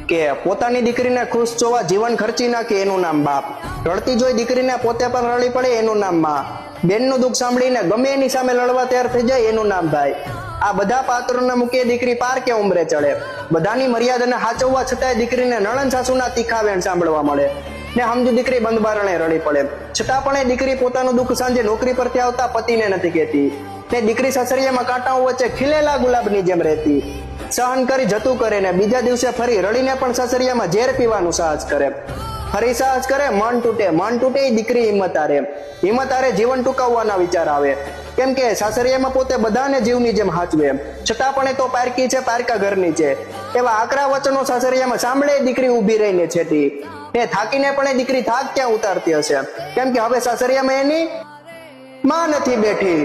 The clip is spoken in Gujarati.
કે પોતાની દીકરીને ખુશ જોવા જીવન ખર્ચી નાખે એનું નામ બાપ, રડતી જોઈ દીકરીને પોતે પણ રડી પડે એનું નામ માં, બેનનું દુઃખ સાંભળીને ગમે એની સામે લડવા તૈયાર થઈ જાય એનું નામ ભાઈ. આ બધા પાત્રોને મૂકે દીકરી પાર કે ઉંમરે ચડે. બધાની મર્યાદાને હાચવવા છતાંય દીકરીને નણંદ સાસુના તીખા વેણ સાંભળવા મળે ને સમજી દીકરી બંધ બારણે રડી પડે. છતાં પણ એ દીકરી પોતાનું દુઃખ સાંજે નોકરી પરથી આવતા પતિને નથી કહેતી. તે દીકરી સસરિયામાં કાંટાઓ વચ્ચે ખીલેલા ગુલાબની જેમ રહેતી. સહન કરી જતું કરે ને બીજા દિવસે ફરી રડીને પણ સસરિયામાં ઝેર પીવાનું સાહસ કરે. ફરી સાહસ કરે, મન તૂટે એ દીકરી હિંમત હારે જીવન ટૂંકાવવાના વિચાર આવે. કેમ કે સાસરિયામાં પોતે બધાને જીવની જેમ હાચવે, છતાં પણ એ તો પારકી છે, પારકા ઘરની છે. એવા આકરા વચનો સાસરિયામાં સાંભળે દીકરી ઊભી રહીને છેતી. તે થાકીને પણ એ દીકરી થાક ક્યાં ઉતારતી હશે, કેમ કે હવે સાસરિયામાં એની માં નથી બેઠી.